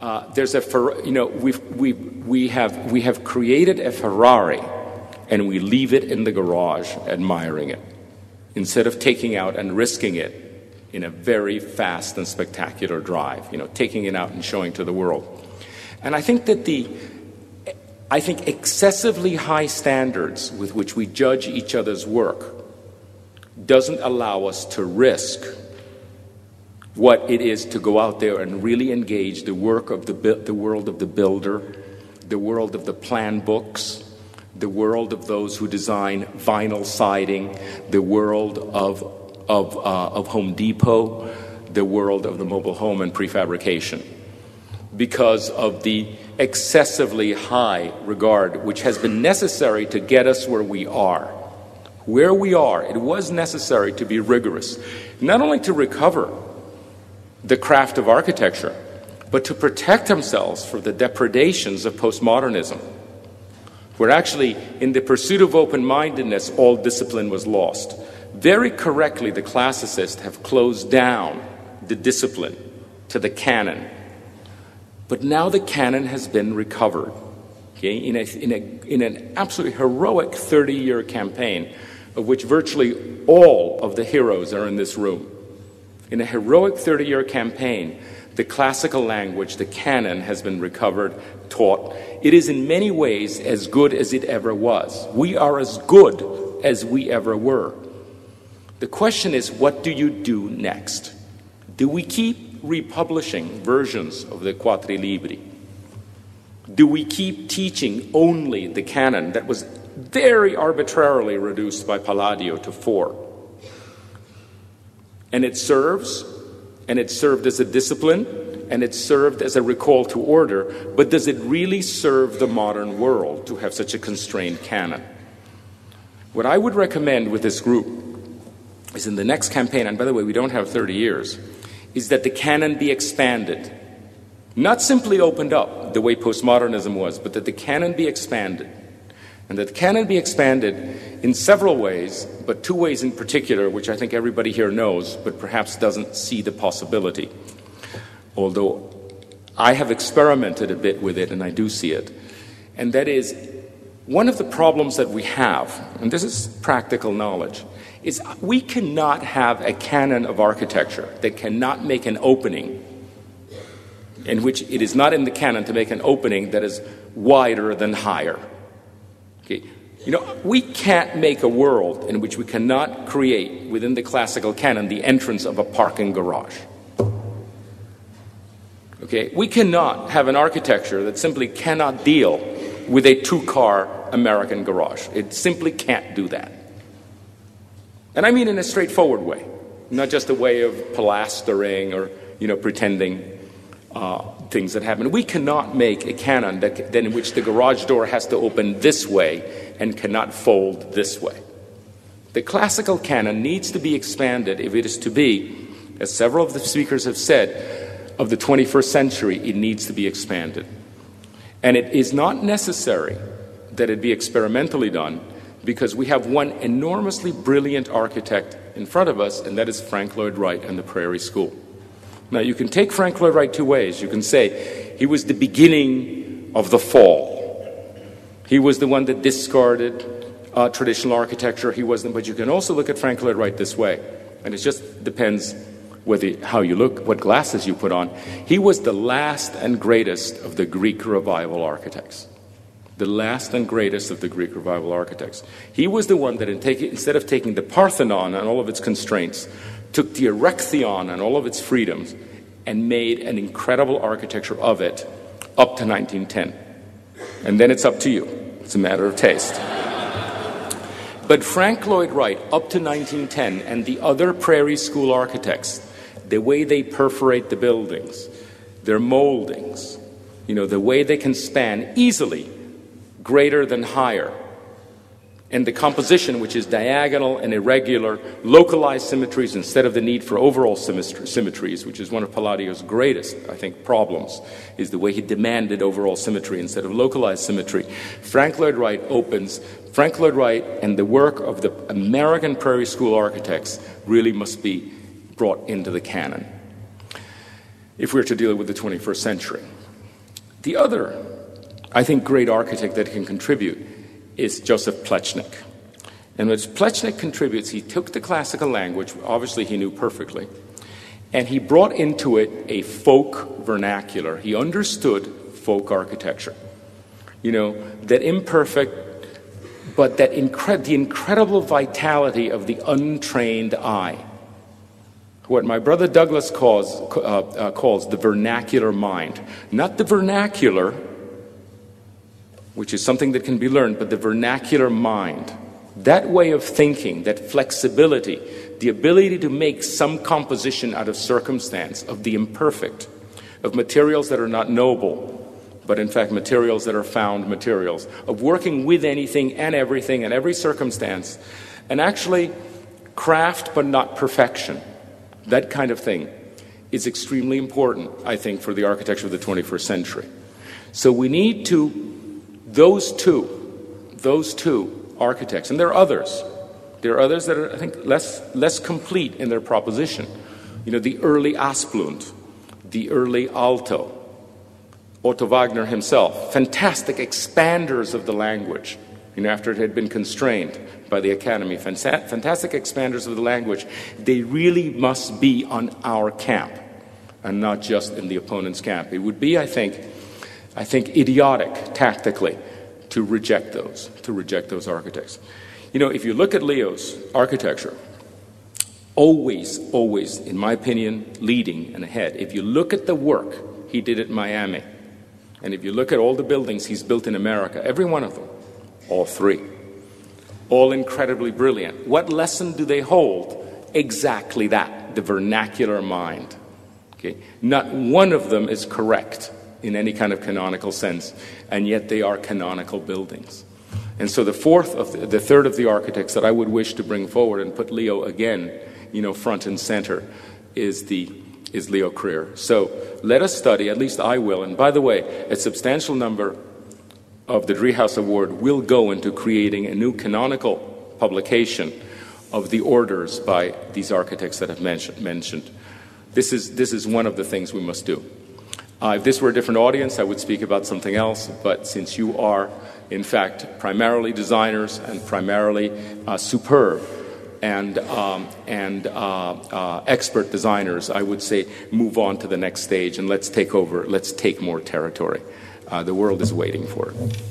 we have created a Ferrari, and we leave it in the garage admiring it, instead of taking out and risking it in a very fast and spectacular drive, taking it out and showing to the world. And I think that excessively high standards with which we judge each other's work doesn't allow us to risk what it is to go out there and really engage the work of the world of the builder, the world of the plan books, the world of those who design vinyl siding, the world of Home Depot, the world of the mobile home and prefabrication, because of the excessively high regard which has been necessary to get us where we are. Where we are, it was necessary to be rigorous, not only to recover the craft of architecture, but to protect themselves from the depredations of postmodernism, where actually, in the pursuit of open-mindedness, all discipline was lost. Very correctly, the classicists have closed down the discipline to the canon. But now the canon has been recovered, okay, in an absolutely heroic 30-year campaign, of which virtually all of the heroes are in this room. In a heroic 30-year campaign, the classical language, the canon, has been recovered, taught. It is in many ways as good as it ever was. We are as good as we ever were. The question is, what do you do next? Do we keep republishing versions of the Quattri Libri? Do we keep teaching only the canon that was very arbitrarily reduced by Palladio to 4? And it served as a discipline, and it served as a recall to order, but does it really serve the modern world to have such a constrained canon? What I would recommend with this group is, in the next campaign, and by the way, we don't have 30 years, is that the canon be expanded. Not simply opened up the way postmodernism was, but that the canon be expanded. And that the canon be expanded in several ways, but 2 ways in particular, which I think everybody here knows, but perhaps doesn't see the possibility. Although I have experimented a bit with it, and I do see it. And that is, one of the problems that we have, and this is practical knowledge, is we cannot have a canon of architecture that cannot make an opening, in which it is not in the canon to make an opening that is wider than higher. Okay. We can't make a world in which we cannot create within the classical canon the entrance of a parking garage. Okay. We cannot have an architecture that simply cannot deal with a 2-car American garage. It simply can't do that. And I mean in a straightforward way, not just a way of plastering or, pretending things that happen. We cannot make a canon that in which the garage door has to open this way and cannot fold this way. The classical canon needs to be expanded if it is to be, as several of the speakers have said, of the 21st century, it needs to be expanded. And it is not necessary that it be experimentally done, because we have one enormously brilliant architect in front of us, and that is Frank Lloyd Wright and the Prairie School. Now, you can take Frank Lloyd Wright 2 ways. You can say he was the beginning of the fall. He was the one that discarded traditional architecture. But you can also look at Frank Lloyd Wright this way, and it just depends how you look, what glasses you put on. He was the last and greatest of the Greek Revival architects. The last and greatest of the Greek Revival architects. He was the one that, instead of taking the Parthenon and all of its constraints, took the Erechtheion and all of its freedoms and made an incredible architecture of it up to 1910. And then it's up to you. It's a matter of taste. But Frank Lloyd Wright, up to 1910, and the other Prairie School architects, the way they perforate the buildings, their moldings, the way they can span easily greater than higher, and the composition, which is diagonal and irregular, localized symmetries instead of the need for overall symmetries, which is one of Palladio's greatest, I think, problems, is the way he demanded overall symmetry instead of localized symmetry. Frank Lloyd Wright and the work of the American Prairie School architects really must be brought into the canon if we're to deal with the 21st century. The other, I think, great architect that can contribute is Joseph Plečnik. And what Plečnik contributes, he took the classical language, obviously he knew perfectly, and he brought into it a folk vernacular. He understood folk architecture. You know, that imperfect, but that the incredible vitality of the untrained eye. What my brother Douglas calls the vernacular mind. Not the vernacular, which is something that can be learned, but the vernacular mind. That way of thinking, that flexibility, the ability to make some composition out of circumstance, of the imperfect, of materials that are not noble, but in fact materials that are found materials, of working with anything and everything in every circumstance, and actually craft but not perfection. That kind of thing is extremely important, I think, for the architecture of the 21st century. So we need those two architects, and there are others. There are others that are, I think, less complete in their proposition. You know, the early Asplund, the early Alto, Otto Wagner himself, fantastic expanders of the language, you know, after it had been constrained by the Academy, fantastic expanders of the language. They really must be on our camp and not just in the opponent's camp. It would be, I think, idiotic tactically to reject those architects. You know, if you look at Leo's architecture, always, in my opinion, leading and ahead. If you look at the work he did at Miami, and if you look at all the buildings he's built in America, every one of them, all three, all incredibly brilliant. What lesson do they hold? Exactly that, the vernacular mind. Okay? Not one of them is correct in any kind of canonical sense, and yet they are canonical buildings. And so the third of the architects that I would wish to bring forward and put Leo again, you know, front and center is Leo Krier. So let us study, at least I will, and by the way, a substantial number of the Driehaus Award will go into creating a new canonical publication of the orders by these architects that I've mentioned. This is one of the things we must do. If this were a different audience, I would speak about something else, but since you are, in fact, primarily designers and primarily superb and expert designers, I would say move on to the next stage and let's take over, let's take more territory. The world is waiting for it.